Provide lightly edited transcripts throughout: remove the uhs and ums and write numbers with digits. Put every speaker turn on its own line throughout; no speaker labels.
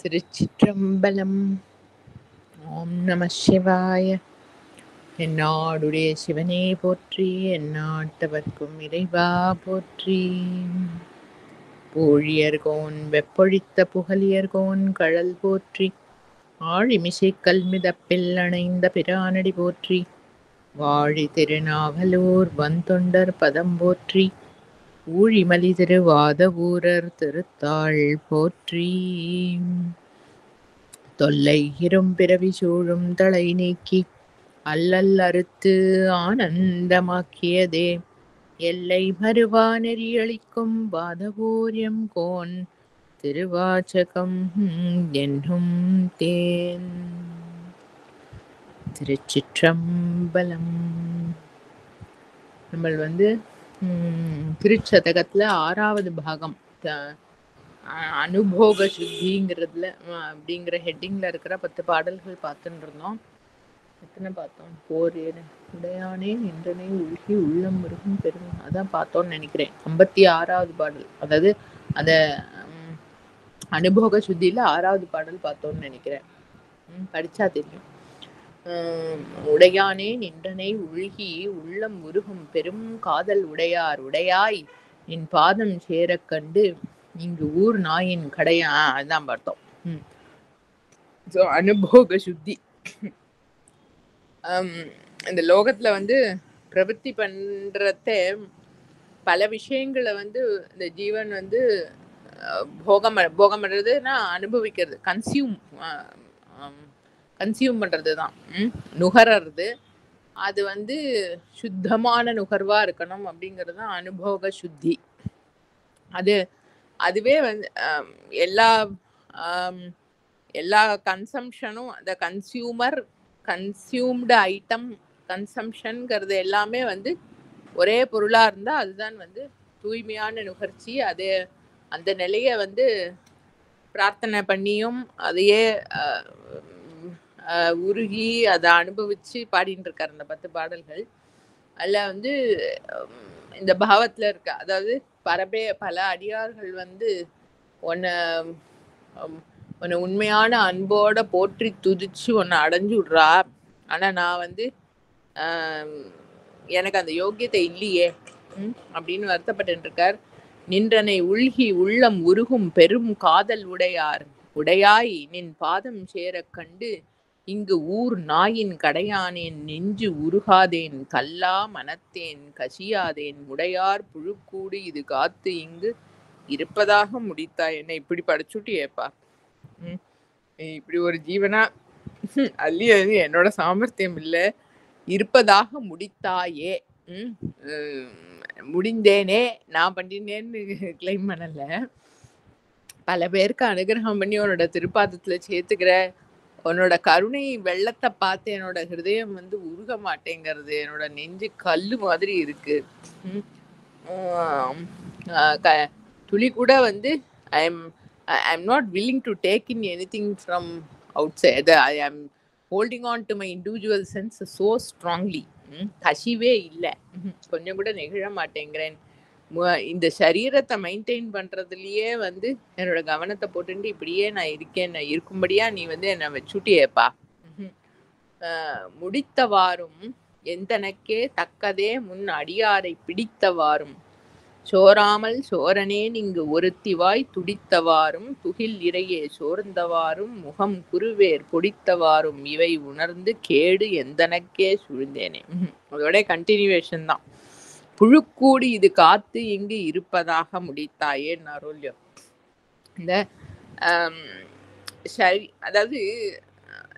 திருச்சிற்றம்பலம். ஓம் நம சிவாய. என்னாடுடைய சிவனே போற்றி, எந்நாட்டவர்க்கும் இறைவா போற்றி. பூழியர்கோன் வெப்பொழித்த புகழியர்கோன் கழல் போற்றி, ஆழிமிசை கல்மிதப்பில் அணைந்த பிரானடி போற்றி, வாழி திருநாவலூர் வந்தொண்டர் பதம் போற்றி, ஊழிமலி திருவாத ஊரர் திருத்தாள் போற்றி. தொல்லை இரும்பிறவி சூழும் தலை நீக்கி அல்லல் அறுத்து ஆனந்தமாக்கியதே, எல்லை மறுவா நெறியளிக்கும் வாதவூரியம் கோன் திருவாச்சகம் என்னும் தேன். திருச்சிற்றம்பலம். நம்ம திருச்சதகத்துல 6வது பாகம் அனுபோக சுத்திங்கிறதுல அப்படிங்கிற ஹெட்டிங்ல இருக்கிற 10 பாடல்கள் பார்த்துட்டு இருந்தோம். எத்தனை பார்த்தோம்? உடையானே நின்றனே உருகி உள்ளம் முருகும் பெருமை, அதான் பார்த்தோம்னு நினைக்கிறேன். 56வது பாடல், அதாவது அந்த அனுபோக சுத்தியில 6வது பாடல் பார்த்தோம்னு நினைக்கிறேன். படிச்சா தெரியும். உடையானே நின்றனை உருகி உள்ளம் முருகும் பெரும் காதல் உடையார் உடையாய் என் பாதம் சேர கண்டு இங்கு ஊர் நாயின் கடையா, அதுதான் பார்த்தோம். அனுபோக சுத்தி. இந்த லோகத்துல பிரவൃத்தி பண்றத பல விஷயங்களை இந்த ஜீவன் போகம் பண்றதுன்னா அனுபவிக்கிறது, கன்சியூம் பண்றதுதான், நுகர்றது. அது சுத்தமான நுகர்வா இருக்கணும் அப்படிங்கிறது தான் அனுபோக சுத்தி. அதுவே எல்லா கன்சம்ஷனும், அந்த கன்சியூம்டு ஐட்டம் கன்சம்ஷன்ங்கிறது எல்லாமே ஒரே பொருளா இருந்தா அதுதான் தூய்மையான நுகர்ச்சி. அது அந்த நிலைய பிரார்த்தனை பண்ணியும் அதையே உருகி அதை அனுபவிச்சு பாடிட்டு இருக்காரு அந்த 10 பாடல்கள். அதுல இந்த பாவத்துல இருக்க, அதாவது பல அடியார்கள் உன்னை உண்மையான அன்போட போற்றி துதிச்சு உன்னை அடைஞ்சு விடுறா. ஆனா நான் எனக்கு அந்த யோக்கியத்தை இல்லையே அப்படின்னு வருத்தப்பட்டு இருக்கார். நின்றனை உள்கி உள்ளம் உருகும் பெரும் காதல் உடையார் உடையாய் நின் பாதம் சேர கண்டு இங்கு ஊர் நாயின் கடையானேன் நெஞ்சு உருகாதேன் கல்லா மனத்தேன் கசியாதேன் உடையார் புழுக்கூடு இது காத்து இங்கு இருப்பதாக முடித்தாய். என்ன இப்படி படிச்சுட்டியேப்பா, இப்படி ஒரு ஜீவனா அல்லது என்னோட சாமர்த்தியம் இல்லை, இருப்பதாக முடித்தாயே. முடிந்தேனே, நான் பண்ணினேன்னு கிளைம் பண்ணல, பல பேருக்கு அனுகிரகம் பண்ணி உன்னோட திருப்பாதத்துல சேர்த்துக்கிற உன்னோட கருணை வெள்ளத்தை பார்த்து என்னோட ஹிருதயம் உருக மாட்டேங்கிறது, என்னோட நெஞ்சு கல்லு மாதிரி இருக்கு. துளி கூட I'm not willing to take in anything from outside. I am holding on to my individual sense so strongly. கசிவே இல்லை, கொஞ்சம் கூட நெகிழ மாட்டேங்கிறேன். இந்த சரீரத்தை மெயின்டைன் பண்றதுலயே என்னோட கவனத்தை போட்டுட்டு இப்படியே நான் இருக்கேன், நான் இருக்கும்படியா நீ என்னை வச்சுட்டியேப்பா. முடித்தவாறும் எந்தனக்கே தக்கதே முன் அடியாரை பிடித்தவாறும் சோராமல் சோரனேன் இங்கு ஒருத்திவாய் துடித்தவாறும் துகில் இறையே சோர்ந்தவாறும் முகம் குருவேர் பொடித்தவாறும் இவை உணர்ந்து கேடு எந்தனக்கே சூழ்ந்தேனே. அதோட கண்டினியூவேஷன் தான். புழுக்கூடு இது காத்து இங்கு இருப்பதாக முடித்தாயேன்னு அருள்யோ. இந்த அதாவது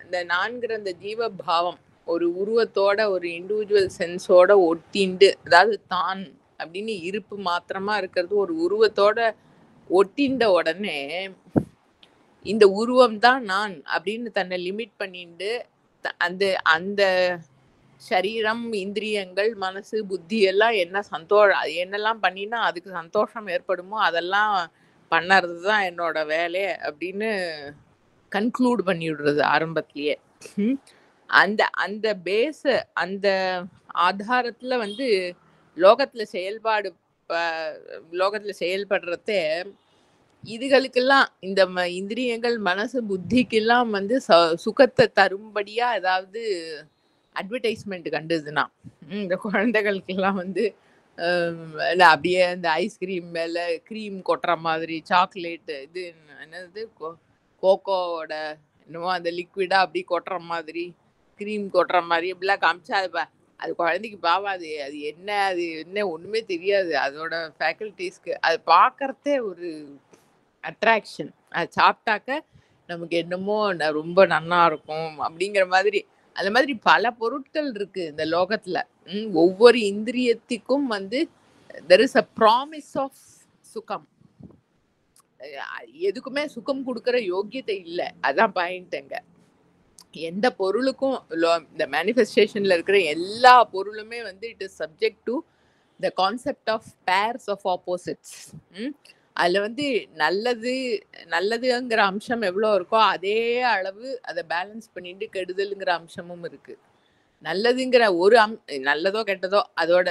இந்த நான்கிற அந்த ஜீவ பாவம் ஒரு உருவத்தோட ஒரு இண்டிவிஜுவல் சென்ஸோட ஒட்டிண்டு, அதாவது தான் அப்படின்னு இருப்பு மாத்திரமா இருக்கிறது ஒரு உருவத்தோட ஒட்டின்ற உடனே இந்த உருவம் தான் நான் அப்படின்னு தன்னை லிமிட் பண்ணிட்டு அந்த அந்த சரீரம், இந்திரியங்கள், மனசு, புத்தி எல்லாம் என்னெல்லாம் பண்ணினா அதுக்கு சந்தோஷம் ஏற்படுமோ அதெல்லாம் பண்ணறது தான் என்னோட வேலை அப்படின்னு கன்க்ளூட் பண்ணி விடுறது ஆரம்பத்திலேயே. அந்த அந்த பேஸ, அந்த ஆதாரத்துல லோகத்துல செயல்படுறத இதுகளுக்கெல்லாம் இந்த இந்திரியங்கள் மனசு புத்திக்கெல்லாம் வந்து சுகத்தை தரும்படியா ஏதாவது அட்வர்டைஸ்மெண்ட் கண்டுதுன்னா இந்த குழந்தைகளுக்கெல்லாம் வந்து இல்ல அப்படியே இந்த ஐஸ்கிரீம் மேல க்ரீம் கொட்டுற மாதிரி சாக்லேட் இது என்னது கோகோவோட என்னமோ அந்த லிக்விடா அப்படி கொட்டுற மாதிரி க்ரீம் கொட்டுற மாதிரி இப்படிலாம் காமிச்சா அது குழந்தைக்கு பாவாது அது என்ன ஒண்ணுமே தெரியாது அதோட ஃபேக்கல்டிஸ்க்கு அது பார்க்கறதே ஒரு அட்ராக்ஷன். அது சாப்பிட்டாக்க நமக்கு என்னமோ ரொம்ப நன்னா இருக்கும் அப்படிங்கிற மாதிரி அந்த மாதிரி பல பொருட்கள் இருக்கு இந்த லோகத்துல. ஒவ்வொரு இந்திரியத்துக்கும் வந்து there is a promise of சுகம். எதுக்குமே சுகம் கொடுக்கற யோக்கியத்தை இல்லை. அதான் பாயிண்ட்ங்க. எந்த பொருளுக்கும் இந்த மேனிஃபெஸ்டேஷன்ல இருக்கிற எல்லா பொருளுமே வந்து it is subject to the concept of pairs of opposites. அதுல வந்து நல்லதுங்கிற அம்சம் எவ்வளோ இருக்கோ அதே அளவு அதை பேலன்ஸ் பண்ணிட்டு கெடுதலுங்கிற அம்சமும் இருக்கு. நல்லதுங்கிற ஒரு நல்லதோ கெட்டதோ அதோட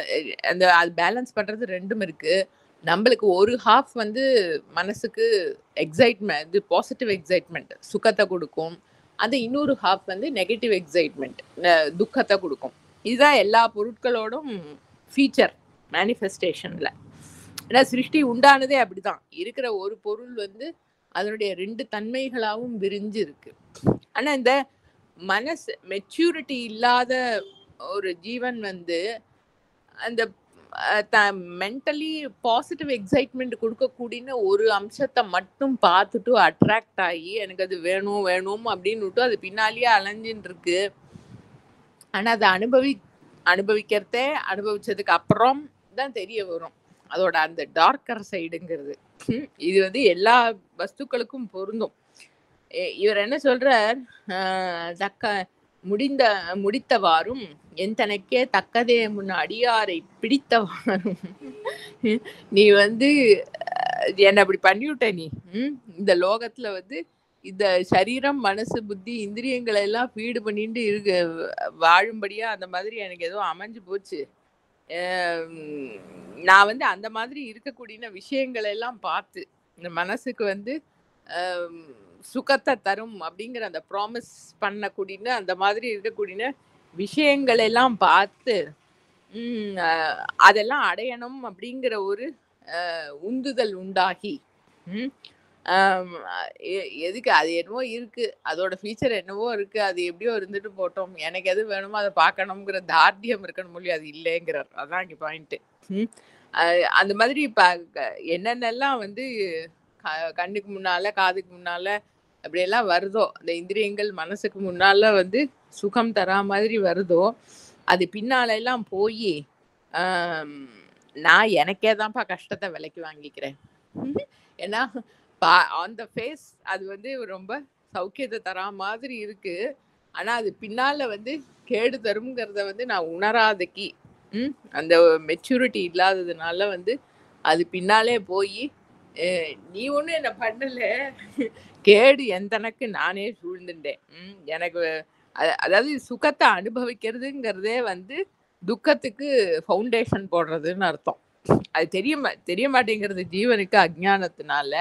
அது பேலன்ஸ் பண்றது ரெண்டும் இருக்கு. நம்மளுக்கு ஒரு ஹாஃப் வந்து மனசுக்கு எக்ஸைட்மெண்ட், பாசிட்டிவ் எக்ஸைட்மெண்ட் சுகத்தை கொடுக்கும். அது இன்னொரு ஹாஃப் வந்து நெகட்டிவ் எக்ஸைட்மெண்ட் துக்கத்தை கொடுக்கும். இதுதான் எல்லா பொருட்களோடும் ஃபீச்சர் மேனிஃபெஸ்டேஷன்ல. ஏன்னா சிருஷ்டி உண்டானதே அப்படிதான். இருக்கிற ஒரு பொருள் வந்து அதனுடைய ரெண்டு தன்மைகளாகவும் விரிஞ்சு இருக்கு. ஆனா இந்த மனசு மெச்சூரிட்டி இல்லாத ஒரு ஜீவன் வந்து அந்த மென்டலி பாசிட்டிவ் எக்ஸைட்மெண்ட் கொடுக்கக்கூடிய ஒரு அம்சத்தை மட்டும் பார்த்துட்டு அட்ராக்ட் ஆகி எனக்கு அது வேணும் வேணும் அப்படின்னு அது பின்னாலேயே அலைஞ்சின்னு இருக்கு. ஆனா அதை அனுபவிக்கிறதே அனுபவிச்சதுக்கு அப்புறம் தான் தெரிய வரும் அதோட அந்த டார்க்கர் சைடுங்கிறது. இது வந்து எல்லா வஸ்துக்களுக்கும் பொருந்தும். இவர் என்ன சொல்றார், முடித்தவாறும் என் தனக்கே தக்கதே முன் அடியாரை பிடித்தவாறும் நீ வந்து என்ன அப்படி பண்ணிவிட்ட. நீ இந்த லோகத்துல வந்து இந்த சரீரம் மனசு புத்தி இந்திரியங்களை எல்லாம் ஃபீடு பண்ணிட்டு இருக்கு வாழும்படியா அந்த மாதிரி எனக்கு ஏதோ அமைஞ்சு போச்சு. நான் வந்து அந்த மாதிரி இருக்கக்கூடிய விஷயங்களை எல்லாம் பார்த்து இந்த மனசுக்கு வந்து சுகத்தை தரும் அப்படிங்கிற அந்த ப்ராமிஸ் பண்ணக்கூடிய அந்த மாதிரி இருக்கக்கூடிய விஷயங்கள் எல்லாம் பார்த்து அதெல்லாம் அடையணும் அப்படிங்கிற ஒரு உந்துதல் உண்டாகி எதுக்கு அது என்னவோ இருக்கு, அதோட ஃபீச்சர் என்னவோ இருக்கு, அது எப்படியோ இருந்துட்டு போட்டோம், எனக்கு எது வேணுமோ அதை பார்க்கணுங்கிற தார்டியம் இருக்கணும் இல்லையா, அது இல்லைங்கிறார். அதான் இங்கே பாயிண்ட்டு. அந்த மாதிரி இப்போ என்னென்னலாம் வந்து கண்ணுக்கு முன்னால காதுக்கு முன்னால அப்படியெல்லாம் வருதோ, அந்த இந்திரியங்கள் மனசுக்கு முன்னால வந்து சுகம் தரா மாதிரி வருதோ, அது பின்னால எல்லாம் போய் நான் எனக்கே தான்ப்பா கஷ்டத்தை விலைக்கு வாங்கிக்கிறேன். ஏன்னா ஆன் த ஃபேஸ் அது வந்து ரொம்ப சௌக்கியத்தை தரா மாதிரி இருக்கு. ஆனா அது பின்னால வந்து கேடு தரும்ங்கிறத வந்து நான் உணராதக்கி அந்த மெச்சூரிட்டி இல்லாததுனால வந்து அது பின்னாலே போய் நீ ஒன்றும் என்ன பண்ணல, கேடு எந்தனக்கு நானே சூழ்ந்துட்டேன். எனக்கு அதாவது சுகத்தை அனுபவிக்கிறதுங்கிறதே வந்து துக்கத்துக்கு ஃபவுண்டேஷன் போடுறதுன்னு அர்த்தம். அது தெரிய மாட்டேங்கிறது ஜீவனுக்கு அஜ்ஞானத்தினால.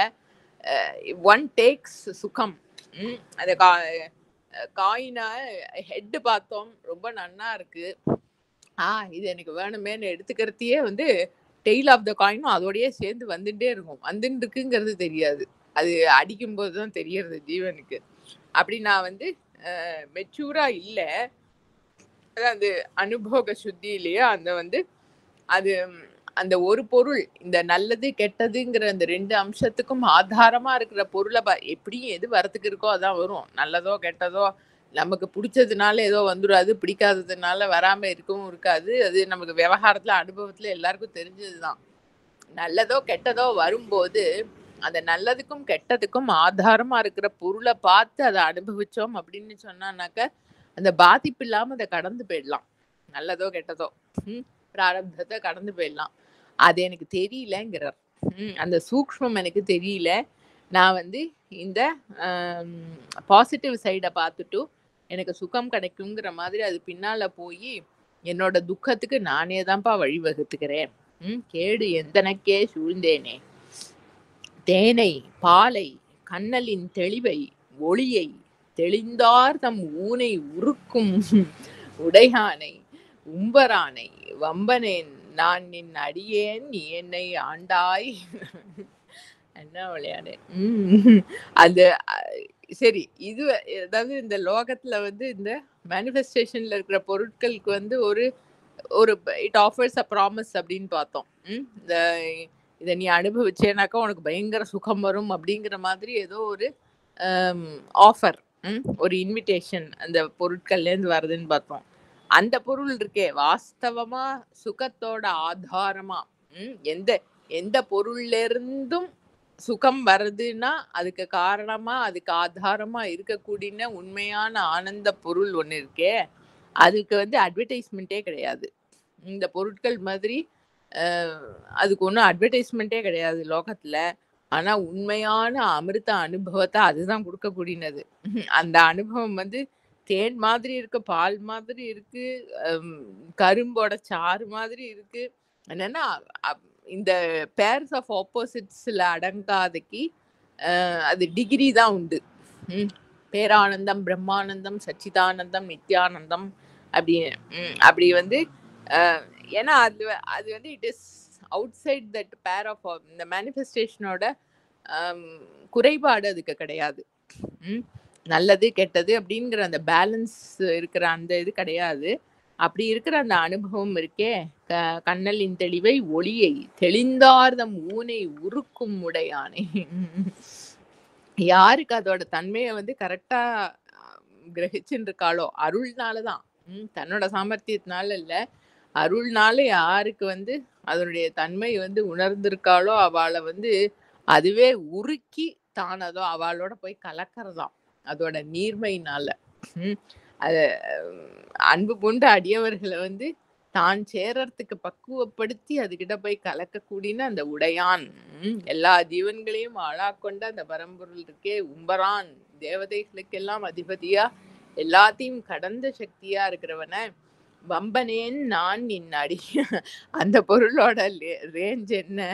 ஒன் டேக்ஸ் சுகம். அந்த காயினா ஹெட்டு பார்த்தோம், ரொம்ப நன்னா இருக்கு, இது எனக்கு வேணுமேன்னு எடுத்துக்கிறதையே வந்து டெய்ல் ஆஃப் த காயினும் அதோடயே சேர்ந்து வந்துட்டே இருக்கும். வந்துட்டு இருக்குங்கிறது தெரியாது, அது அடிக்கும்போது தான் தெரியறது ஜீவனுக்கு. அப்படி நான் வந்து மெச்சூரா இல்லை, அதான் அந்த அனுபோக சுத்தி இல்லையா, அந்த வந்து அது அந்த ஒரு பொருள் இந்த நல்லது கெட்டதுங்கிற அந்த ரெண்டு அம்சத்துக்கும் ஆதாரமா இருக்கிற பொருளை எப்படியும் எது வரத்துக்கு இருக்கோ அதான் வரும். நல்லதோ கெட்டதோ நமக்கு பிடிச்சதுனால ஏதோ வந்துடாது, பிடிக்காததுனால வராம இருக்கவும் இருக்காது. அது நமக்கு விவகாரத்துல அனுபவத்துல எல்லாருக்கும் தெரிஞ்சதுதான். நல்லதோ கெட்டதோ வரும்போது அந்த நல்லதுக்கும் கெட்டதுக்கும் ஆதாரமா இருக்கிற பொருளை பார்த்து அதை அனுபவிச்சோம் அப்படின்னு சொன்னானாக்க அந்த பாதிப்பு இல்லாம அதை கடந்து போயிடலாம். நல்லதோ கெட்டதோ பிராரப்தத்தை கடந்து போயிடலாம். அது எனக்கு தெரியலங்கிறார். அந்த சூக்ஷ்மம் எனக்கு தெரியல. நான் வந்து இந்த பாசிட்டிவ் சைடை பார்த்துட்டு எனக்கு சுகம் கிடைக்குங்கிற மாதிரி அது பின்னால போய் என்னோட துக்கத்துக்கு நானே தான்ப்பா வழிவகுத்துக்கிறேன். கேடு எந்தனக்கே சூழ்ந்தேனே, தேனை பாலை கண்ணலின் தெளிவை ஒளியை தெளிந்தார் தம் ஊனை உருக்கும் உடையானை உம்பரானை வம்பனேன் நான் நின் அடியேன் நீ என்னை ஆண்டாய். என்ன விளையாடு. அது சரி. இது அதாவது இந்த லோகத்துல வந்து இந்த மேனிஃபெஸ்டேஷன்ல இருக்கிற பொருட்களுக்கு வந்து ஒரு ஒரு இட் ஆஃபர்ஸ் அ ப்ராமிஸ் அப்படின்னு பார்த்தோம். இந்த இதை நீ அனுபவிச்சேனாக்கா உனக்கு பயங்கர சுகம் வரும் அப்படிங்கிற மாதிரி ஏதோ ஒரு ஆஃபர், ஒரு இன்விடேஷன் அந்த பொருட்கள்லேருந்து வருதுன்னு பார்த்தோம். அந்த பொருள் இருக்கே வாஸ்தவமா சுகத்தோட ஆதாரமா எந்த எந்த பொருள்ல இருந்தும் சுகம் வருதுன்னா அதுக்கு காரணமா அதுக்கு ஆதாரமா இருக்கக்கூடிய உண்மையான ஆனந்த பொருள் ஒண்ணு இருக்கே, அதுக்கு வந்து அட்வர்டைஸ்மெண்ட்டே கிடையாது. இந்த பொருட்கள் மாதிரி அதுக்கு ஒன்றும் அட்வர்டைஸ்மெண்ட்டே கிடையாது லோகத்துல. ஆனா உண்மையான அமிர்த அனுபவத்தை அதுதான் கொடுக்கக்கூடியது. அந்த அனுபவம் வந்து தேன் மாதிரி இருக்கு, பால் மாதிரி இருக்கு, கரும்போட சாறு மாதிரி இருக்கு. என்னன்னா இந்த பேர்ஸ் ஆஃப் ஆப்போசிட்ஸ்ல அடங்காதக்கு அது டிகிரி தான் உண்டு. பேரானந்தம், பிரம்மானந்தம், சச்சிதானந்தம், நித்யானந்தம் அப்படி அப்படி வந்து ஏன்னா அது அது வந்து it is outside that pair of இந்த மேனிஃபெஸ்டேஷனோட குறைபாடு அதுக்கு கிடையாது. நல்லது கெட்டது அப்படிங்கிற அந்த பேலன்ஸ் இருக்கிற அந்த இது கிடையாது. அப்படி இருக்கிற அந்த அனுபவம் இருக்கே, கண்ணலின் தெளிவை ஒளியை தெளிந்தார்தம் ஊனை உருக்கும் உடையானை. யாருக்கு அதோட தன்மையை வந்து கரெக்டா கிரகிச்சுன்னு இருக்காளோ, அருள்னாலதான், தன்னோட சாமர்த்தியத்தினால இல்ல, அருள்னால யாருக்கு வந்து அதனுடைய தன்மை வந்து உணர்ந்திருக்காளோ அவளை வந்து அதுவே உருக்கி தான் அதோ அவளோட போய் கலக்கிறதாம் அதோட நீர்மையினால. அது அன்பு பூண்ட அடியவர்களை வந்து தான் சேரறதுக்கு பக்குவப்படுத்தி அதுகிட்ட போய் கலக்கக்கூடிய அந்த உடையான், எல்லா ஜீவன்களையும் ஆளாக்கொண்ட அந்த பரம்பொருள் இருக்கே, உம்பரான், தேவதைகளுக்கெல்லாம் அதிபதியா எல்லாத்தையும் கடந்த சக்தியா இருக்கிறவன, வம்பனேன் நான் நின் அடி. அந்த பொருளோட ரேஞ்ச் என்ன?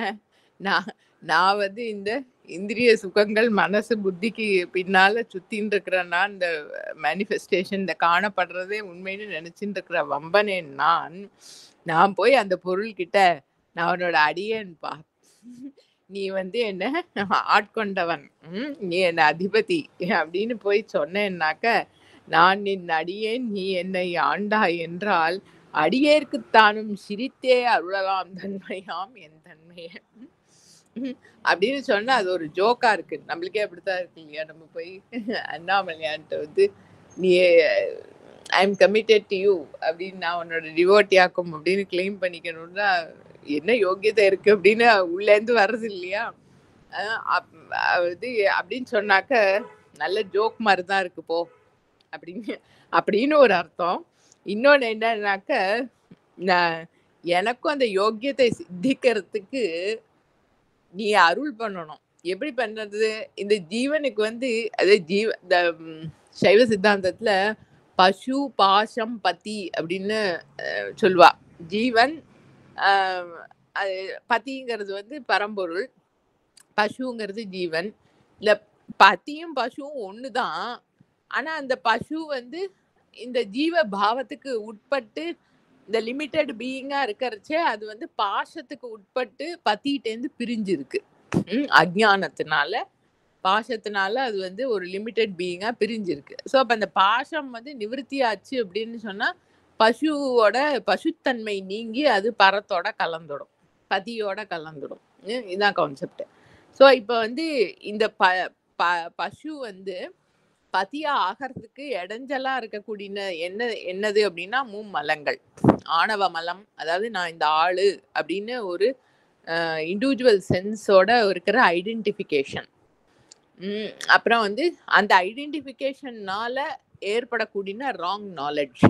நான் வந்து இந்த இந்திரிய சுகங்கள் மனசு புத்திக்கு பின்னால சுத்தின்னு இருக்கிறேன்னா இந்த மேனிஃபெஸ்டேஷன் இந்த காணப்படுறதே உண்மைன்னு நினைச்சுட்டு இருக்கிற வம்பனேன் நான் போய் அந்த பொருள்கிட்ட நான் அவனோட அடியேன்பா, நீ வந்து என்ன ஆட்கொண்டவன், நீ என்ன அதிபதி அப்படின்னு போய் சொன்னேன்னாக்க, நான் நின் அடியேன் நீ என்னை ஆண்டாய் என்றால் அடியேற்குத்தானும் சிரித்தே அருளலாம் தன்மையாம் என் தன்மையை அப்படின்னு சொன்னா அது ஒரு ஜோக்கா இருக்கு. நம்மளுக்கே அப்படித்தான் இருக்கு இல்லையா? நம்ம போய் அண்ணாமலையான்ட்டு வந்து நீ I am committed to you அப்படின்னு, நான் உன்னோட டிவோட்டியாக்கும் அப்படின்னு கிளைம் பண்ணிக்கணும்னா என்ன யோகியதை இருக்கு அப்படின்னு உள்ளேருந்து வர்றது இல்லையா? இது அப்படின்னு சொன்னாக்க நல்ல ஜோக் மாதிரி தான் இருக்கு போ அப்படின்னு ஒரு அர்த்தம். இன்னொன்னு என்னன்னாக்க, எனக்கும் அந்த யோகியத்தை சித்திக்கிறதுக்கு நீ அருள் பண்ணணும். எப்படி பண்றது? இந்த ஜீவனுக்கு வந்து அதே இந்த சைவ சித்தாந்தத்துல பசு பாசம் பதி அப்படின்னு சொல்லுவா. ஜீவன் அது பதிங்கிறது வந்து பரம்பொருள், பசுங்கிறது ஜீவன். இல்ல பதியும் பசுவும் ஒண்ணுதான். ஆனா அந்த பசு வந்து இந்த ஜீவ பாவத்துக்கு உட்பட்டு இந்த லிமிட்டட் பீயிங்கா இருக்கிறச்சே அது வந்து பாசத்துக்கு உட்பட்டு பத்திட்டேந்து பிரிஞ்சிருக்கு. அஜ்ஞானத்தினால பாசத்தினால அது வந்து ஒரு லிமிட்டட் பீயிங்கா பிரிஞ்சிருக்கு. ஸோ அப்ப அந்த பாசம் வந்து நிவர்த்தி ஆச்சு அப்படின்னு சொன்னா பசுவோட பசுத்தன்மை நீங்கி அது பரத்தோட கலந்துடும், பதியோட கலந்துடும். இதுதான் கான்செப்ட். ஸோ இப்போ வந்து இந்த பசு வந்து பதியா ஆகிறதுக்கு இடைஞ்சலா இருக்கக்கூடிய என்னது அப்படின்னா மும்மலங்கள். ஆணவ மலம், அதாவது நான் இந்த ஆளு அப்படின்னு ஒரு இண்டிவிஜுவல் சென்ஸோட இருக்கிற ஐடென்டிஃபிகேஷன். அப்புறம் வந்து அந்த ஐடென்டிஃபிகேஷன்னால ஏற்படக்கூடிய ராங் நாலேஜ்.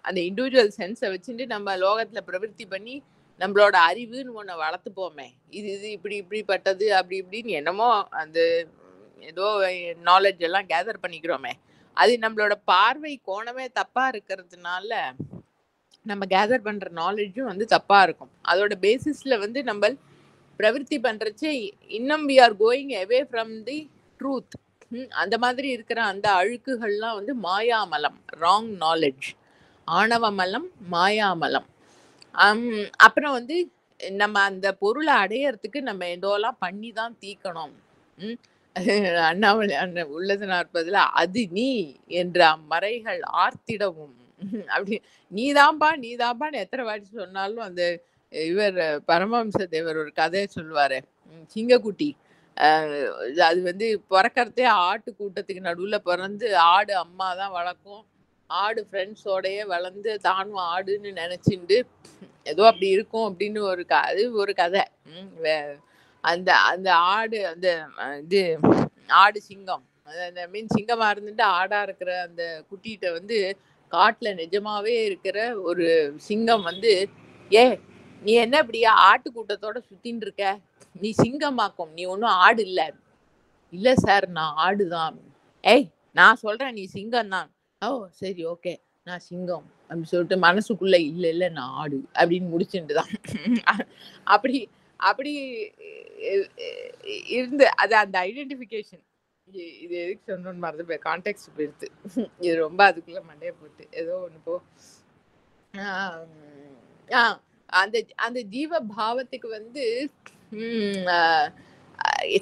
அந்த இண்டிவிஜுவல் சென்ஸை வச்சுட்டு நம்ம லோகத்துல பிரவருத்தி பண்ணி நம்மளோட அறிவுன்னு ஒண்ணு வளர்த்துப்போமே, இது இப்படிப்பட்டது அப்படி இப்படின்னு என்னமோ அந்த ஏதோ நாலேஜ் எல்லாம் கேதர் பண்ணிக்கிறோமே, அது நம்மளோட பார்வை கோணமே தப்பா இருக்கிறதுனால நம்ம கேதர் பண்ற நாலேஜும் வந்து தப்பா இருக்கும். அதோட பேசிஸ்ல வந்து நம்ம பிரவிற்த்தி பண்றச்சே இன்னும் we are going away from the truth. அந்த மாதிரி இருக்கிற அந்த அழுக்குகள்லாம் வந்து மாயாமலம், ராங் நாலேஜ், ஆணவமலம், மாயாமலம். அப்புறம் வந்து நம்ம அந்த பொருளை அடையறதுக்கு நம்ம எதோலாம் பண்ணி தான் தீக்கணும். அண்ணாமலை அண்ணன் உள்ளது நாற்பதுல அது நீ என்ற மறைகள் ஆர்த்திடவும் அப்படி நீதான்பான்னு எத்தனை வாட்டி சொன்னாலும் அந்த இவர் பரமஹம்ச தேவர் ஒரு கதையை சொல்லுவாரு, சிங்கக்குட்டி. அது வந்து பிறக்கறதே ஆட்டு கூட்டத்துக்கு நடுவுல பிறந்து ஆடு அம்மா தான் வளர்க்கும். ஆடு ஃப்ரெண்ட்ஸோடயே வளர்ந்து தானும் ஆடுன்னு நினைச்சுண்டு ஏதோ அப்படி இருக்கும் அப்படின்னு அது ஒரு கதை. அந்த அந்த ஆடு அந்த இது ஆடு சிங்கம் மீன் சிங்கமா இருந்துட்டு ஆடா இருக்கிற அந்த குட்டிகிட்ட வந்து காட்டுல நிஜமாவே இருக்கிற ஒரு சிங்கம் வந்து, ஏ நீ என்ன இப்படியா ஆட்டு கூட்டத்தோட சுத்தின்னு இருக்க, நீ சிங்கமாக்கும், நீ ஒன்றும் ஆடு இல்லை. இல்லை சார் நான் ஆடுதான். ஏய் நான் சொல்றேன் நீ சிங்கம் தான். ஓ சரி ஓகே நான் சிங்கம் அப்படின்னு சொல்லிட்டு மனசுக்குள்ள இல்லை இல்லை நான் ஆடு அப்படின்னு முடிச்சுட்டு தான் அப்படி அப்படி இருந்து அது அந்த ஐடென்டிஃபிகேஷன். இது எதுக்கு சொன்னோன்னு மறந்து கான்டெக்ட் போயிடுது. இது ரொம்ப அதுக்குள்ள மண்டைய போட்டு ஏதோ ஒன்று போ. அந்த அந்த ஜீவ பாவத்துக்கு வந்து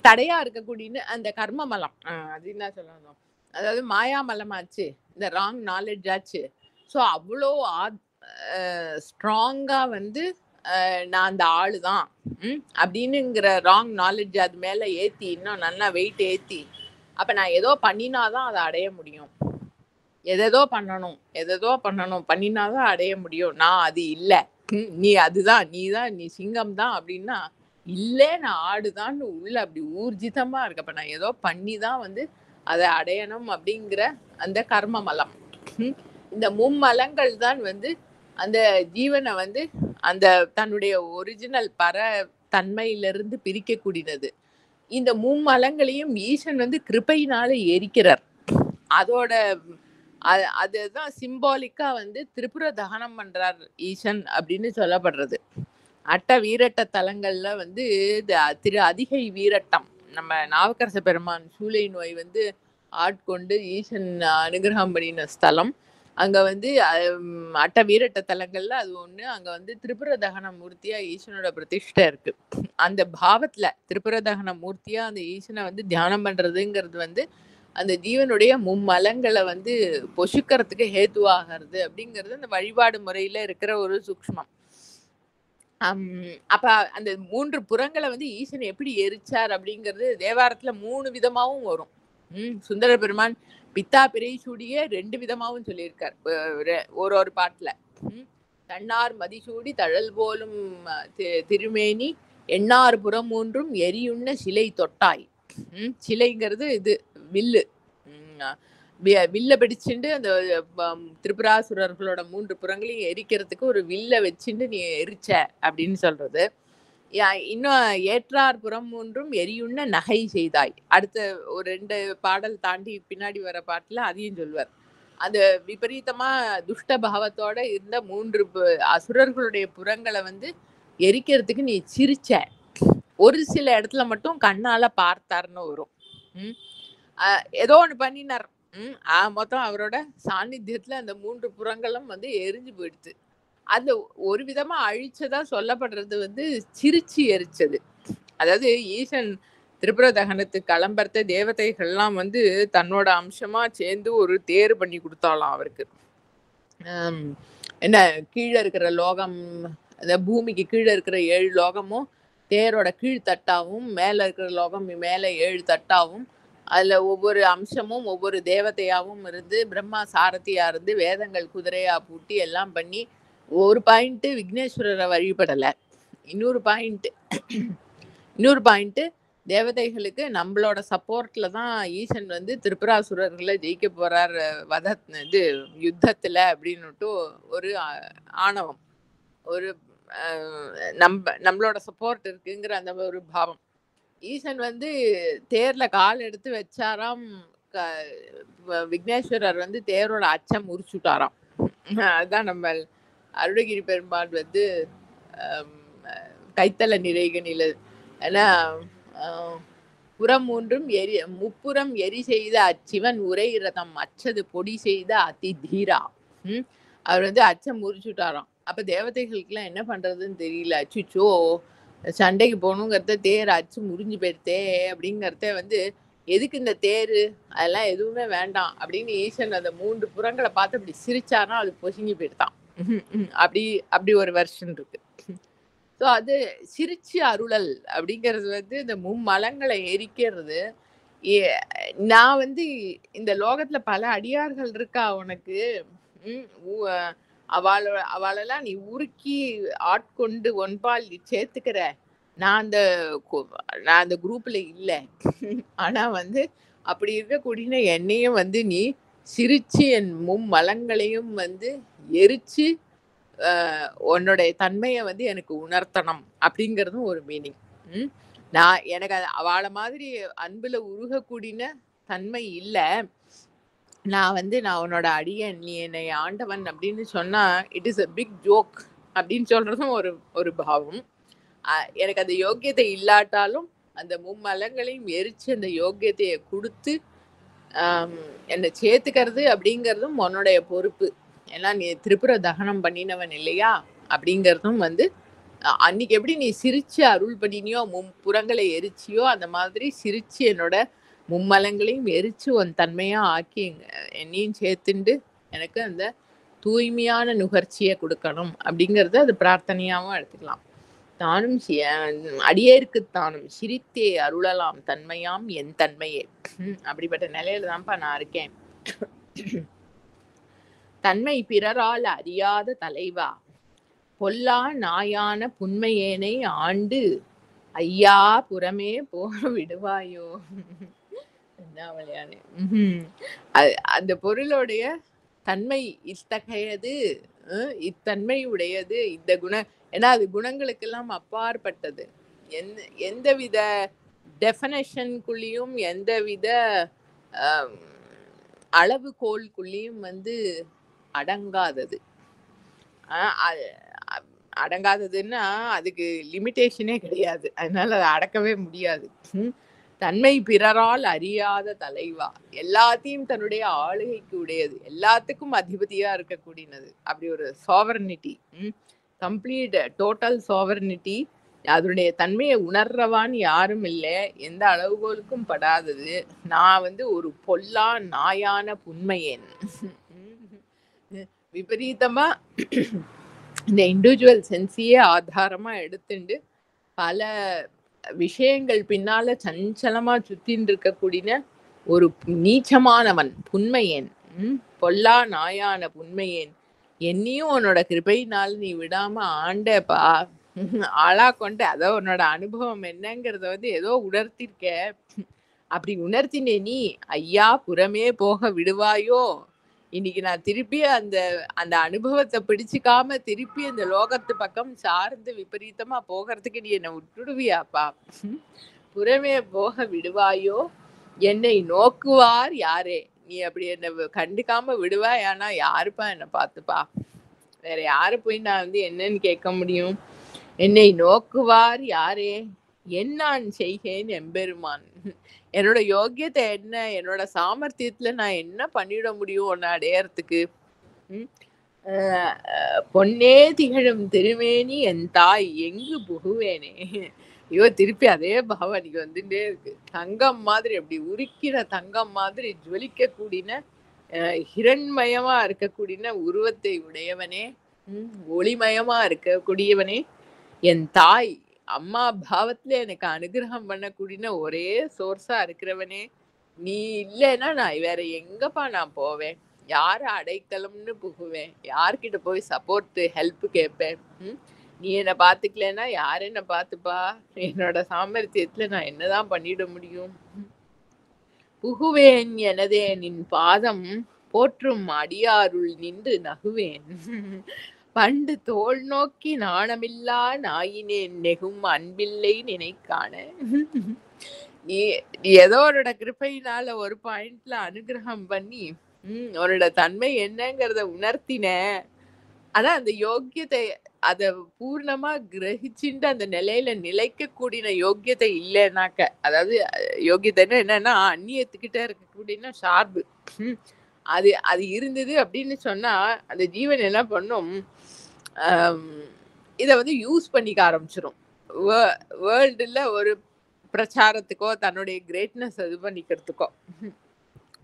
தடையா இருக்கக்கூடிய அந்த கர்மமலம், அது என்ன சொல்லணும், அதாவது மாயாமலம் ஆச்சு, இந்த ராங் நாலேஜ் ஆச்சு. ஸோ அவ்வளோ ஸ்ட்ராங்கா வந்து நான் அந்த ஆளு தான் அப்படின்னுங்கிற ராங் நாலேஜ் அது மேல ஏத்தி இன்னும் நல்லா வெயிட் ஏத்தி, அப்ப நான் ஏதோ பண்ணினாதான் அதை அடைய முடியும், எதோ பண்ணணும் பண்ணினாதான் அடைய முடியும், நான் அது இல்லை, நீ அதுதான், நீ சிங்கம் தான் அப்படின்னா இல்லை நான் ஆடுதான்னு உள்ள அப்படி ஊர்ஜிதமா இருக்கு. அப்ப நான் ஏதோ பண்ணிதான் வந்து அதை அடையணும் அப்படிங்கிற அந்த கர்ம மலம். இந்த மும்மலங்கள் தான் வந்து அந்த ஜீவனை வந்து அந்த தன்னுடைய ஒரிஜினல் பர தன்மையிலிருந்து பிரிக்கக்கூடியது. இந்த மும்மலங்களையும் ஈசன் வந்து கிருபையினால எரிக்கிறார். அதோட அதுதான் சிம்பாலிக்கா வந்து திரிபுர தகனம் பண்றார் ஈசன் அப்படின்னு சொல்லப்படுறது. அட்ட வீரட்ட தலங்கள்ல வந்து திரு அதிகை வீரட்டம், நம்ம நாவுக்கரச பெருமான் சூளை நோய் வந்து ஆட்கொண்டு ஈசன் அனுகிரகம் பண்ணின ஸ்தலம். அங்க வந்து அட்ட வீரட்ட தலங்கள்ல அது ஒண்ணு. அங்க வந்து திரிபுர தகன மூர்த்தியா ஈசனோட பிரதிஷ்டை இருக்கு. அந்த பாவத்துல திரிபுர தகன மூர்த்தியா அந்த ஈசனை வந்து தியானம் பண்றதுங்கிறது வந்து அந்த ஜீவனுடைய மும்மலங்களை வந்து பொசுக்கிறதுக்கு ஹேத்துவாகிறது அப்படிங்கிறது அந்த வழிபாடு முறையில இருக்கிற ஒரு சூக்ஷ்மம். அப்ப அந்த 3 புறங்களை வந்து ஈசன் எப்படி எரிச்சார் அப்படிங்கிறது தேவாரத்துல 3 விதமாவும் வரும். சுந்தர பெருமான் பித்தா பிறை சூடிய 2 விதமாவும் சொல்லியிருக்கார் ஒரு பாட்டுல. தன்னார் மதிசூடி தழல் போலும் திருமேனி எண்ணாறு புறம் 3ம் எரியுண்ண சிலை தொட்டாய். சிலைங்கிறது இது வில்லு. வில்ல பிடிச்சுட்டு அந்த திரிபுராசுரர்களோட 3 புறங்களையும் எரிக்கிறதுக்கு ஒரு வில்ல வச்சுட்டு நீ எரிச்ச அப்படின்னு சொல்றது. இன்னும் ஏற்றார் புறம் 3ம் எரியுண்ண நகை செய்தாய். அடுத்த ஒரு 2 பாடல் தாண்டி பின்னாடி வர பாட்டுல அதையும் சொல்வார். அந்த விபரீதமா துஷ்ட பாவத்தோட இருந்த 3 அசுரர்களுடைய புறங்களை வந்து எரிக்கிறதுக்கு நீ சிரிச்ச. ஒரு சில இடத்துல மட்டும் கண்ணால பார்த்தார்னு வரும். ஏதோ ஒண்ணு பண்ணினார். மொத்தம் அவரோட சாநித்தியத்துல அந்த 3 புறங்களும் வந்து எரிஞ்சு போயிடுச்சு. அந்த ஒரு விதமா அழிச்சதா சொல்லப்படுறது வந்து சிரிச்சு எரிச்சது. அதாவது ஈசன் திரிபுர தகனத்துக்கு கிளம்புறத தேவதைகள்லாம் வந்து தன்னோட அம்சமா சேர்ந்து ஒரு தேர் பண்ணி கொடுத்தாலாம் அவருக்கு. என்ன கீழே இருக்கிற லோகம், அந்த பூமிக்கு கீழே இருக்கிற 7 லோகமும் தேரோட கீழ்த்தட்டாவும், மேல இருக்கிற லோகம் மேல 7 தட்டாவும், அதுல ஒவ்வொரு அம்சமும் ஒவ்வொரு தேவதையாவும் இருந்து பிரம்மா சாரதியா இருந்து வேதங்கள் குதிரையா பூட்டி எல்லாம் பண்ணி ஒரு பாயிண்ட் விக்னேஸ்வரரை வழிபடல. இன்னொரு பாயிண்ட் தேவதைகளுக்கு நம்மளோட சப்போர்ட்ல தான் ஈசன் வந்து திரிபுராசுரர்களை ஜெயிக்க போறார் இது யுத்தத்துல அப்படின்னுட்டு ஒரு ஆணவம், ஒரு நம்மளோட சப்போர்ட் இருக்குங்கிற அந்த ஒரு பாவம். ஈசன் வந்து தேர்ல கால் எடுத்து வச்சாராம், விக்னேஸ்வரர் வந்து தேரோட அச்சம் முறிச்சுட்டாராம். அதுதான் நம்ம அருணகிரி பெருமாள் வந்து கைத்தல நிறைகனில ஏன்னா புறம் மூன்றும் முப்புறம் எரி செய்த அச்சிவன் உரை ரதம் அச்சது பொடி செய்த அதி தீரா. அவர் வந்து அச்சம் முறிச்சுட்டாராம். அப்ப தேவதைகளுக்கு எல்லாம் என்ன பண்றதுன்னு தெரியல. அச்சுச்சோ சண்டைக்கு போகணுங்கிறத தேர் அச்சு முறிஞ்சு போயிடுத்தே அப்படிங்கறத வந்து எதுக்கு இந்த தேரு அதெல்லாம் எதுவுமே வேண்டாம் அப்படின்னு ஈசன் அந்த 3 புறங்களை பார்த்து அப்படி சிரிச்சானா அது பொசுங்கி போயிடுதான். அப்படி அப்படி ஒரு வெர்ஷன் இருக்கு. ஸோ அது சிரிச்சு அருளல் அப்படிங்கிறது வந்து இந்த மும்மலங்களை எரிக்கிறது. நான் வந்து இந்த லோகத்துல பல அடியார்கள் இருக்கா உனக்கு. அவளெல்லாம் நீ உருக்கி ஆட்கொண்டு ஒன்பால் சேர்த்துக்கிற. நான் அந்த குரூப்ல இல்ல. ஆனா வந்து அப்படி இருக்கக்கூடிய என்னையும் வந்து நீ சிரிச்சு என் மும்மலங்களையும் வந்து எரிச்சு உன்னுடைய தன்மையை வந்து எனக்கு உணர்த்தணும் அப்படிங்கிறதும் ஒரு மீனிங். நான் எனக்கு அவளை மாதிரி அன்புல உருகக்கூடிய தன்மை இல்லை. நான் உன்னோட அடியன், நீ என்னை ஆண்டவன் அப்படின்னு சொன்னா it is a big joke அப்படின்னு சொல்றதும் ஒரு பாவம். எனக்கு அந்த யோக்கியத்தை இல்லாட்டாலும் அந்த மும்மலங்களையும் எரிச்சு அந்த யோக்கியத்தையை கொடுத்து என்னை சேர்த்துக்கிறது அப்படிங்கிறதும் உன்னுடைய பொறுப்பு. ஏன்னா நீ திரிபுர தகனம் பண்ணினவன் இல்லையா அப்படிங்கிறதும் வந்து அன்னைக்கு எப்படி நீ சிரிச்சு அருள் பண்ணினியோ புறங்களை எரிச்சியோ அந்த மாதிரி சிரிச்சு என்னோட மும்மலங்களையும் எரிச்சு உன் தன்மையா ஆக்கி என்னையும் சேர்த்துண்டு எனக்கு அந்த தூய்மையான நுகர்ச்சியை கொடுக்கணும் அப்படிங்கறத அது பிரார்த்தனையாவும் எடுத்துக்கலாம். தானும் அடியேற்கு தானும் சிரித்தே அருளலாம் தன்மையாம் என் தன்மையே. அப்படிப்பட்ட நிலையில தான்ப்பா நான் இருக்கேன். தன்மை பிறரால் அறியாத தலைவா, பொல்லா நாயான புன்மையேனை ஆண்டு ஐயா புறமே போக விடுவாயோ. என்ன அந்த பொருளுடைய தன்மை இத்தகையது, இத்தன்மை உடையது, இந்த ஏன்னா அது குணங்களுக்கெல்லாம் அப்பாற்பட்டது. எந்தவித டெஃபனேஷனுக்குள்ளேயும் எந்தவித அளவுகோல்குள்ளேயும் வந்து அடங்காதது. அடங்காததுன்னா அதுக்கு லிமிட்டேஷனே கிடையாது. அதனால அதை அடக்கவே முடியாது. தன்மை பிறரால் அறியாத தலைவா, எல்லாத்தையும் தன்னுடைய ஆளுகைக்கு உடையது, எல்லாத்துக்கும் அதிபதியா இருக்கக்கூடியது. அப்படி ஒரு சாவர்னிட்டி, கம்ப்ளீட் டோட்டல் சாவர்னிட்டி. அதனுடைய தன்மையை உணர்றவான்னு யாரும் இல்லை, எந்த அளவுகோலுக்கும் படாதது. நான் வந்து ஒரு பொல்லா நாயான புன்மையேன். விபரீதமா இந்த இண்டிவிஜுவல் சென்ஸையே ஆதாரமா எடுத்துண்டு பல விஷயங்கள் பின்னால சஞ்சலமா சுத்தின்னு இருக்கக்கூடிய ஒரு நீச்சமானவன் புன்மையேன், பொல்லா நாயான புன்மையேன். என்னையும் உன்னோட கிருபையினால நீ விடாம ஆண்டப்பா, ஆளா கொண்ட. அதோ உன்னோட அனுபவம் என்னங்கிறத வந்து ஏதோ உணர்த்திருக்க. அப்படி உணர்த்தினே நீ ஐயா புறமே போக விடுவாயோ. இன்னைக்கு நான் திருப்பி அந்த அனுபவத்தை பிடிச்சிக்காம திருப்பி அந்த லோகத்து பக்கம் சார்ந்து விபரீதமா போகிறதுக்கு நீ என்னை விட்டுடுவியாப்பா. புறமே போக விடுவாயோ, என்னை நோக்குவார் யாரே. நீ அப்படி என்னை கண்டுக்காம விடுவாயானா யாருப்பா என்னை பார்த்துப்பா, வேற யாரு போய் நான் வந்து என்னன்னு கேட்க முடியும். என்னை நோக்குவார் யாரே, நான் செய்கேன் எம்பெருமான். என்னோட யோக்கியத்தை என்ன, என்னோட சாமர்த்தியத்துல நான் என்ன பண்ணிட முடியும் உன்னை அடையறதுக்கு. பொன்னே திகழும் திருமேனி என் தாய் எங்கு புகுவேனே. ஐயோ திருப்பி அதே பாவம் அன்னைக்கு வந்துட்டே இருக்கு. தங்கம் மாதிரி, அப்படி உருக்கிற தங்கம் மாதிரி ஜுவலிக்க கூடின ஹிரண்மயமா இருக்கக்கூடிய உருவத்தை உடையவனே, ஒளிமயமா இருக்கக்கூடியவனே, என் தாய் அம்மா பாவத்துல எனக்கு அனுகிரகம் பண்ணக்கூடிய ஒரே சோர்ஸா இருக்கிறவனே, நீ இல்லைன்னா நான் வேற எங்கப்பா நான் போவேன், யார அடைக்கலம்னு புகுவேன், யார்கிட்ட போய் சப்போர்ட் ஹெல்ப் கேட்பேன். நீ என்னை பார்த்துக்கலன்னா யார் என்ன பார்த்துப்பா, என்னோட சாமர்த்தியத்துல நான் என்னதான் பண்ணிட முடியும். புகுவேன் எனதே நின் பாதம் போற்றும் அடியாருள் நின்று நகுவேன். பண்டு தோல் நோக்கி நாணமில்லா நாயினேன் நெகும் அன்பில்லை நினைக்கான. நீ ஏதோ உன்னோட கிருப்பையினால ஒரு பாயிண்ட்ல அனுகிரகம் பண்ணி உன்னோட தன்மை என்னங்கிறத உணர்த்தின. அதான் அந்த யோக்கியத்தை அத பூர்ணமா கிரகிச்சுண்டு அந்த நிலையில நிலைக்கக்கூடிய யோக்கியத்தை இல்லைனாக்க, அதாவது யோக்கியத்தைன்னா என்னன்னா அந்நியத்துக்கிட்ட இருக்கக்கூடியன்னா ஷார்பு. அது அது இருந்தது அப்படின்னு சொன்னா அந்த ஜீவன் என்ன பண்ணும், ஆம், இத வந்து யூஸ் பண்ணிக்க ஆரம்பிச்சிரும். வேர்ல்டுல ஒரு பிரச்சாரத்துக்கோ தன்னுடைய கிரேட்னஸ் இது பண்ணிக்கிறதுக்கோ.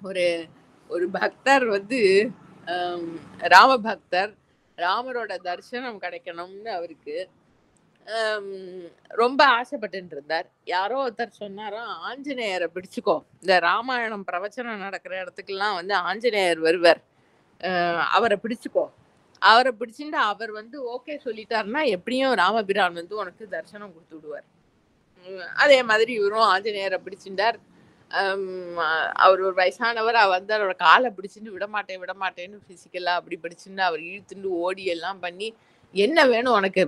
ஒரு ஒரு பக்தர் வந்து ஆம், ராம பக்தர் ராமரோட தரிசனம் கிடைக்கணும்னு அவருக்கு ஆம், ரொம்ப ஆசைப்பட்டு இருந்தார். யாரோ ஒருத்தர் சொன்னாராம், ஆஞ்சநேயரை பிடிச்சுக்கோ, இந்த ராமாயணம் பிரவச்சனம் நடக்கிற இடத்துக்கெல்லாம் வந்து ஆஞ்சநேயர் வருவார், அவரை பிடிச்சுக்கோ. அவரை பிடிச்சிட்டு அவர் வந்து ஓகே சொல்லிட்டாருன்னா எப்படியும் ராமபிரான் வந்து உனக்கு தரிசனம் கொடுத்து விடுவார். அதே மாதிரி இவரும் ஆஞ்சநேயரை பிடிச்சிட்டார். அவர் ஒரு வயசானவர், வந்து அவரோட காலை பிடிச்சிட்டு விடமாட்டேன்னு பிசிக்கலா அப்படி பிடிச்சிட்டு அவர் இழுத்துட்டு ஓடி எல்லாம் பண்ணி, என்ன வேணும் உனக்கு,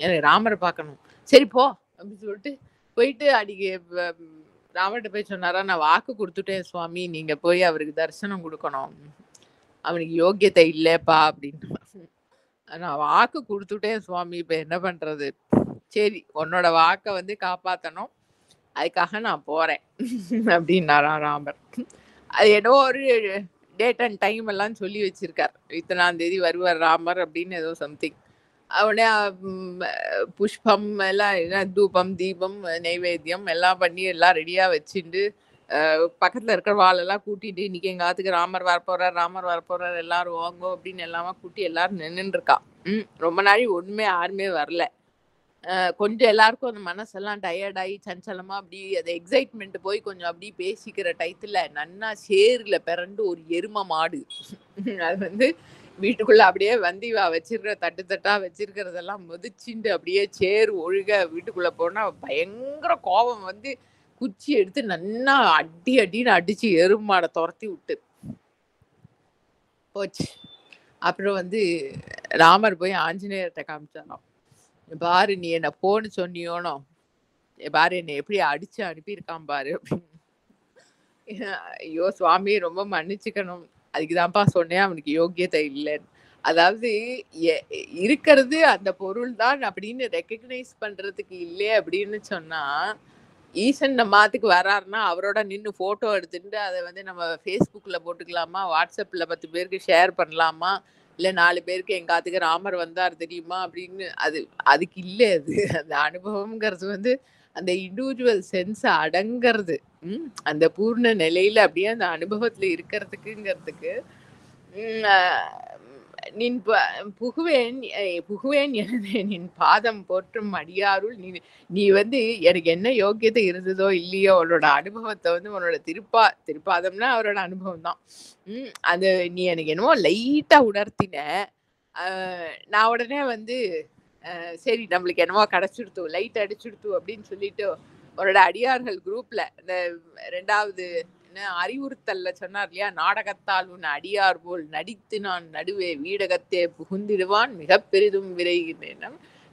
எனக்கு ராமரை பார்க்கணும், சரி போ அப்படின்னு சொல்லிட்டு போயிட்டு அடிக்க ராமர்கிட்ட போய் சொன்னாரா, நான் வாக்கு கொடுத்துட்டேன் சுவாமி, நீங்க போய் அவருக்கு தரிசனம் கொடுக்கணும், அவனுக்கு யோக்கியத்தை இல்லப்பா அப்படின்னு. நான் வாக்கு கொடுத்துட்டேன் சுவாமி, இப்ப என்ன பண்றது, சரி உன்னோட வாக்கை வந்து காப்பாத்தணும், அதுக்காக நான் போறேன் அப்படின்னாராம் ராமர். அது ஏதோ ஒரு டேட் அண்ட் டைம் எல்லாம் சொல்லி வச்சிருக்கார், இத்தனாம் தேதி வருவார் ராமர் அப்படின்னு ஏதோ சம்திங். அவனே புஷ்பம் எல்லாம் தூபம் தீபம் நைவேத்தியம் எல்லாம் பண்ணி எல்லாம் ரெடியா வச்சுட்டு பக்கத்துல இருக்கிற வாழெல்லாம் கூட்டிட்டு, இன்னைக்கு எங்க ஆத்துக்கு ராமர் வரப்போறார் எல்லாரும் வாங்க அப்படின்னு எல்லாமே கூட்டி எல்லாரும் நின்றுட்டு இருக்கா. ரொம்ப நாளை ஒண்ணுமே யாருமே வரல. கொஞ்சம் எல்லாருக்கும் அந்த மனசெல்லாம் டயர்டாகி சஞ்சலமா அப்படி அந்த எக்ஸைட்மெண்ட் போய் கொஞ்சம் அப்படி பேசிக்கிற டயத்துல நன்னா சேருல பிறண்டு ஒரு எரும மாடு அது வந்து வீட்டுக்குள்ள அப்படியே வந்து வச்சிருக்கிற தட்டா வச்சிருக்கிறதெல்லாம் முதிச்சுண்டு அப்படியே சேரு ஒழுக வீட்டுக்குள்ள போனா பயங்கர கோபம் வந்து குச்சி எடுத்து நன்னா அடின்னு அடிச்சு எருமாடை துரத்தி விட்டு போச்சு. அப்புறம் வந்து ராமர் போய் ஆஞ்சநேயர்கிட்ட காமிச்சாராம், பாரு நீ என்ன போன்னு சொன்னியோனோ, பாரு என்னை எப்படி அடிச்சு அனுப்பியிருக்கான் பாரு அப்படின்னு. ஐயோ சுவாமி ரொம்ப மன்னிச்சுக்கணும், அதுக்குதான்ப்பா சொன்னேன் அவனுக்கு யோக்கியத்தை இல்லைன்னு. அதாவது இருக்கிறது அந்த பொருள் தான் அப்படின்னு ரெக்கக்னைஸ் பண்றதுக்கு இல்லையே அப்படின்னு சொன்னா, ஈசன் நம்ம மாத்துக்கு வராருன்னா அவரோட நின்று போட்டோ எடுத்துட்டு அதை வந்து நம்ம ஃபேஸ்புக்ல போட்டுக்கலாமா, வாட்ஸ்அப்ல 10 பேருக்கு ஷேர் பண்ணலாமா, இல்ல 4 பேருக்கு எங்காத்துக்கு ராமர் வந்தார் தெரியுமா அப்படின்னு, அதுக்கு இல்லை. அது அந்த அனுபவம்ங்கிறது வந்து அந்த இண்டிவிஜுவல் சென்ஸ் அடங்கிறது, அந்த பூர்ண நிலையில அப்படியே அந்த அனுபவத்துல இருக்கிறதுக்குங்கிறதுக்கு நின் புகுவேன் எனவே நின் பாதம் போற்றும் அடியாருள் நீ வந்து எனக்கு என்ன யோக்கியத்தை இருந்ததோ இல்லையோ அவரோட அனுபவத்தை வந்து உன்னோட திருப்பாதம்னா அவரோட அனுபவம் தான். அது நீ எனக்கு என்னமோ லைட்டா உணர்த்தின, நான் உடனே வந்து சரி நம்மளுக்கு என்னமோ கிடைச்சிடுத்து, லைட் அடிச்சுடுத்து அப்படின்னு சொல்லிட்டு அவரோட அடியார்கள் குரூப்ல இந்த 2வது அறிவுறுத்தல்ல சொன்னார் இல்லையா, நாடகத்தால் உன் அடியார் போல் நடித்து நான் நடுவே வீடகத்தே புகுந்திடுவான் மிக பெரிதும் விரைகிறேன்,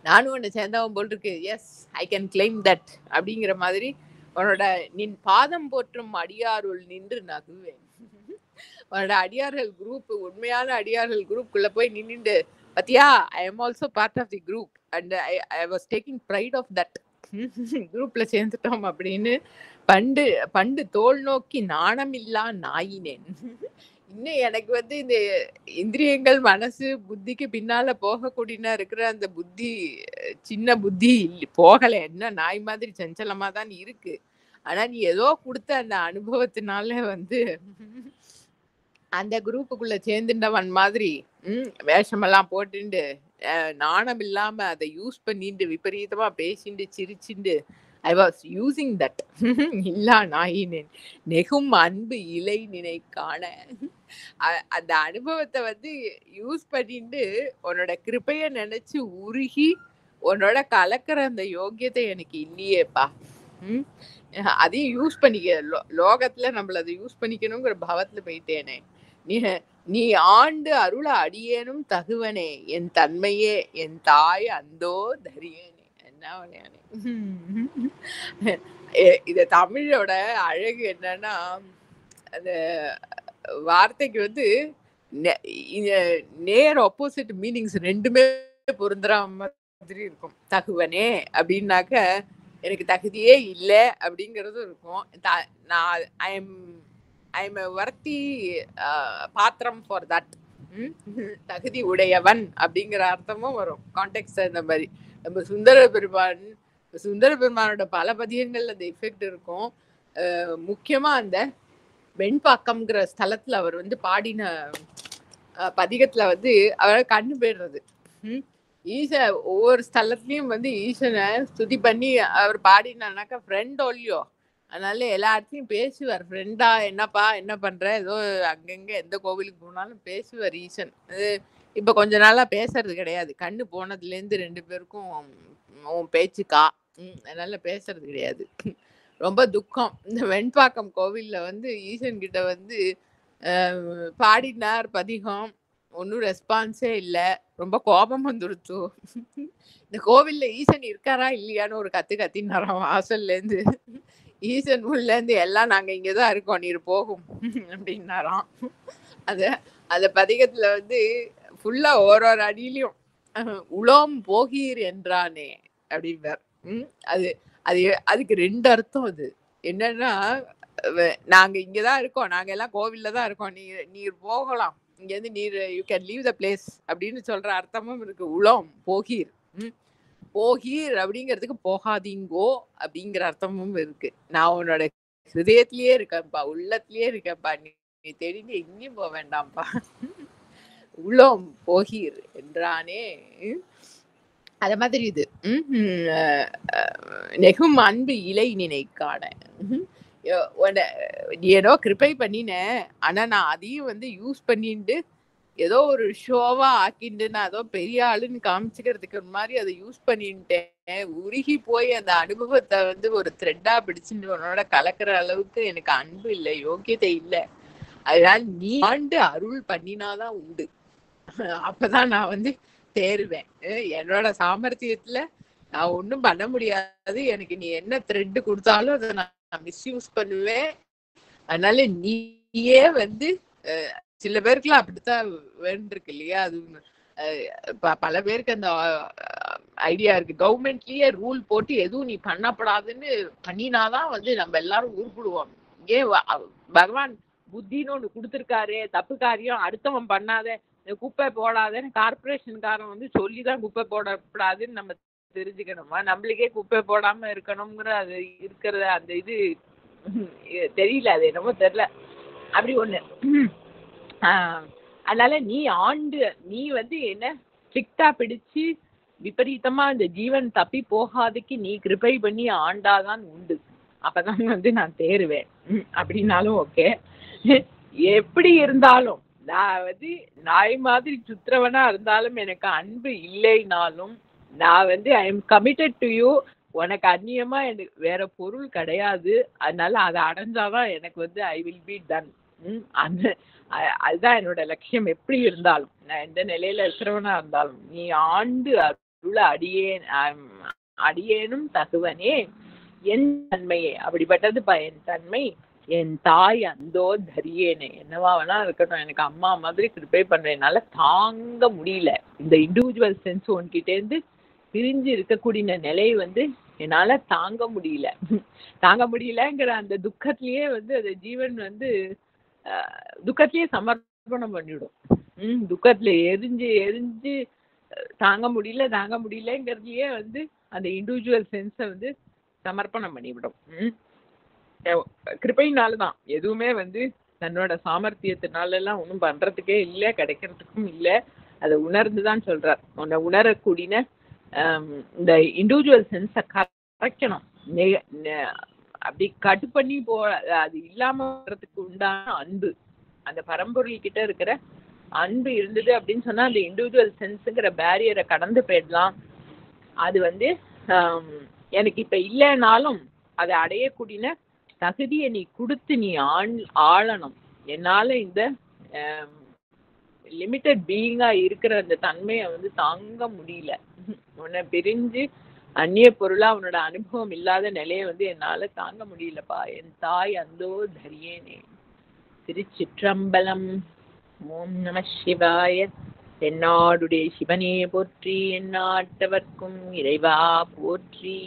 நானும் உன்னை சேர்ந்தவன் போல் இருக்கு, yes I can claim that அப்படிங்கிற மாதிரி உன்னோட நின் பாதம் போற்றும் அடியாருள் நின்று நகுவேன். உன்னோட அடியார்கள் குரூப், உண்மையான அடியார்கள் குரூப்குள்ள போய் நின்னுண்டு, பத்தியா I am also part of the group and I was taking pride of that, குரூப்ல சேர்ந்துட்டோம் அப்படின்னு பண்டு தோல் நோக்கி நாணமில்லா நாயினேன். இன்னும் எனக்கு வந்து இந்த இந்திரியங்கள் மனசு புத்திக்கு பின்னால போகக்கூடியனா இருக்கிற அந்த புத்தி, சின்ன புத்தி போகல, என்ன நாய் மாதிரி சஞ்சலமா தான் இருக்கு. ஆனா நீ ஏதோ கொடுத்த அந்த அனுபவத்தினால வந்து அந்த குரூப்புக்குள்ள சேர்ந்துட்டவன் மாதிரி வேஷமெல்லாம் போட்டுண்டு நாணம் இல்லாம அதை யூஸ் பண்ணிட்டு விபரீதமா பேசிண்டு சிரிச்சுண்டு ஐ வாஸ் யூசிங் தட் இல்லா நாயினேன் நெகும் அன்பு இலை நினை காண. அந்த அனுபவத்தை வந்து யூஸ் பண்ணிட்டு உன்னோட கிருப்பைய நினைச்சு உருகி உன்னோட கலக்கிற அந்த யோக்கியத்தை எனக்கு இல்லையேப்பா, அதையும் யூஸ் பண்ணிக்க லோகத்துல நம்மள அதை யூஸ் பண்ணிக்கணுங்கிற பாவத்துல போயிட்டேனே, நீ ஆண்டு அருள அடியேனும் தகுவனே என் தன்மையே என் தாய் அந்தோ தரியேனே. என்ன இத தமிழோட அழகு என்னன்னா, அந்த வார்த்தைக்கு வந்து நேர் ஆப்போசிட் மீனிங்ஸ் ரெண்டுமே பொருந்துற மாதிரி இருக்கும். தகுவனே அப்படின்னாக்க எனக்கு தகுதியே இல்லை அப்படிங்கிறதும் இருக்கும். நான் ஐ எம் வர்த்தி பாத்திரம் ஃபார் தட். தகுதி உடையவன் அப்படிங்கிற அர்த்தமும் வரும் கான்டெக்ட் இந்த மாதிரி. நம்ம சுந்தர பெருமானோட பல பதியங்கள்ல அந்த எஃபெக்ட் இருக்கும். முக்கியமா அந்த வெண்பாக்கம்ங்கிற ஸ்தலத்துல அவர் வந்து பாடின பதிகத்துல வந்து அவரால் கண்ணு போயிடுறது. ஒவ்வொரு ஸ்தலத்துலயும் வந்து ஈசனை ஸ்துதி பண்ணி அவர் பாடினாக்கா ஃப்ரெண்ட் ஒல்லியோ, அதனால எல்லா இடத்துலயும் பேசுவார். ஃப்ரெண்டா என்னப்பா என்ன பண்ற, ஏதோ அங்கங்க எந்த கோவிலுக்கு போனாலும் பேசுவார் ஈசன். இப்ப கொஞ்ச நாளா பேசுறது கிடையாது. கண்ணு போனதுல இருந்து 2 பேருக்கும் உன் பேச்சுக்கா, அதனால பேசுறது கிடையாது. ரொம்ப துக்கம். இந்த வெண்பாக்கம் கோவில்ல வந்து ஈசன் கிட்ட வந்து பாடினார் பதிகம், ஒன்னும் ரெஸ்பான்ஸே இல்ல. ரொம்ப கோபம் வந்துருச்சு. இந்த கோவில்ல ஈசன் இருக்காரா இல்லையான்னு ஒரு கத்தினாராம் வாசல்ல இருந்து. ஈசன் உள்ள இருந்து எல்லாம் நாங்க இங்கதான் இருக்கோம், நீர் போகும் அப்படின்னாராம். அந்த பதிகத்துல வந்து ஃபுல்லா ஒரு அடியிலையும் உலோம் போகீர் என்றானே அப்படின்பார். அது அது அதுக்கு 2 அர்த்தம். அது என்னன்னா, நாங்க இங்கதான் இருக்கோம், நாங்க எல்லாம் கோவில்ல தான் இருக்கோம், நீர் போகலாம், இங்க இருந்து நீர் you can leave the place அப்படின்னு சொல்ற அர்த்தமும் இருக்கு. உலோம் போகீர், போகீர் அப்படிங்கிறதுக்கு போகாதீங்கோ அப்படிங்கிற அர்த்தமும் இருக்கு. நான் உன்னோட ஹிருதயத்திலேயே இருக்கேன்ப்பா, உள்ளத்திலேயே இருக்கேன்ப்பா, நீ தெரிஞ்சு எங்கேயும் போக வேண்டாம்ப்பா. உலோம் போகீர் என்றானே. அத மாதிரி இது நெகும் அன்பு இலை நினைக்காட. ஏதோ கிருப்பை பண்ணின, ஆனா நான் அதையும் வந்து யூஸ் பண்ணிட்டு ஏதோ ஒரு ஷோவா ஆக்கிண்டு நான் ஏதோ பெரிய ஆளுன்னு காமிச்சுக்கிறதுக்கு மாதிரி அதை யூஸ் பண்ணிட்டேன். உருகி போய் அந்த அனுபவத்தை வந்து ஒரு த்ரெட்டா பிடிச்சுட்டு உன்னோட கலக்கிற அளவுக்கு எனக்கு அன்பு இல்லை, யோக்கியதை இல்லை. அதனால நீ ஆண்டு அருள் பண்ணினாதான் உண்டு, அப்பதான் நான் வந்து தேருவேன். என்னோட சாமர்த்தியத்துல நான் ஒன்னும் பண்ண முடியாது. எனக்கு நீ என்ன த்ரெட் கொடுத்தாலும் அதை நான் மிஸ்யூஸ் பண்ணுவேன். அதனால நீயே வந்து சில பேருக்குலாம் அப்படித்தான் வேண்டிருக்கு இல்லையா? அது பல பேருக்கு அந்த ஐடியா இருக்கு. கவர்மெண்ட்லயே ரூல் போட்டு எதுவும் நீ பண்ணப்படாதுன்னு பண்ணினாதான் வந்து நம்ம எல்லாரும் உருப்பிடுவோம். ஏன் பகவான் புத்தின்னு ஒண்ணு கொடுத்துருக்காரு, தப்பு காரியம் அடுத்தவன் பண்ணாத, குப்பை போடாதன்னு கார்பரேஷன்காரன் வந்து சொல்லிதான் குப்பை போடக்கூடாதுன்னு நம்ம தெரிஞ்சுக்கணுமா? நம்மளுக்கே குப்பை போடாம இருக்கணுங்கிற அது இருக்கிறத அந்த இது தெரியல, அது என்னமோ தெரியல, அப்படி ஒண்ணு. அதனால நீ வந்து என்ன ஸ்ட்ரிக்டா பிடிச்சு விபரீதமா இந்த ஜீவன் தப்பி போகாதுக்கு நீ கிருபை பண்ணி ஆண்டாதான் உண்டு, அப்பதான் வந்து நான் தேருவேன் அப்படின்னாலும் ஓகே. எப்படி இருந்தாலும் நான் வந்து நாய் மாதிரி சுத்துறவனா இருந்தாலும் எனக்கு அன்பு இல்லைனாலும் நான் வந்து I am committed to you. உனக்கு அந்நியமா எனக்கு வேற பொருள் கிடையாது, அதனால அதை அடைஞ்சாதான் எனக்கு வந்து ஐ வில் பி டன். அதுதான் என்னோட லட்சியம். எப்படி இருந்தாலும் நான் எந்த நிலையில இருக்கிறவனா இருந்தாலும் நீ ஆண்டு அருள அடியேனும் தகுவனே என் தன்மையே. அப்படிப்பட்டது என் தன்மை. என் தாய் அந்தோ தரியேனே, என்னவா வேணா இருக்கட்டும், எனக்கு அம்மா மாதிரி கிருப்பை பண்றதுனால தாங்க முடியல. இந்த இண்டிவிஜுவல் சென்ஸ் உன்கிட்டேருந்து பிரிஞ்சு இருக்கக்கூடிய நிலை வந்து என்னால தாங்க முடியலங்கிற அந்த துக்கத்திலேயே வந்து அந்த ஜீவன் வந்து துக்கத்திலேயே சமர்ப்பணம் பண்ணிவிடும். துக்கத்துல எரிஞ்சு தாங்க முடியலங்கிறதுலயே வந்து அந்த இண்டிவிஜுவல் சென்ஸை வந்து சமர்ப்பணம் பண்ணிவிடும். கிருபையினாலதான். எதுவுமே வந்து தன்னோட சாமர்த்தியத்தினால எல்லாம் ஒன்றும் பண்றதுக்கே இல்லை, கிடைக்கிறதுக்கும் இல்லை. அதை உணர்ந்துதான் சொல்றார். உன்னை உணரக்கூடிய இந்த இண்டிவிஜுவல் சென்ஸை கரைக்கணும். அப்படி கட்டு பண்ணி அது இல்லாம வர்றதுக்கு உண்டான அன்பு, அந்த பரம்பொருள் கிட்ட இருக்கிற அன்பு இருந்தது அப்படின்னு சொன்னா அந்த இண்டிவிஜுவல் சென்ஸுங்கிற பேரியரை கடந்து போயிடலாம். அது வந்து எனக்கு இப்ப இல்லைனாலும் அதை அடையக்கூடிய தகுதியை நீ கொடுத்து நீ ஆளணும். என்னால இந்த லிமிட்டட் பீயிங்கா இருக்கிற அந்த தன்மையை வந்து தாங்க முடியல. உன்னை பிரிஞ்சு அந்நிய பொருளா உன்னோட அனுபவம் இல்லாத நிலையை வந்து என்னால தாங்க முடியலப்பா. என் தாய் அந்தோ தரியேனே. திருச்சிற்றம்பலம். ஓம் நம சிவாய. தென்னாடுடைய சிவனே போற்றி, எந்நாட்டவர்க்கும் இறைவா போற்றி.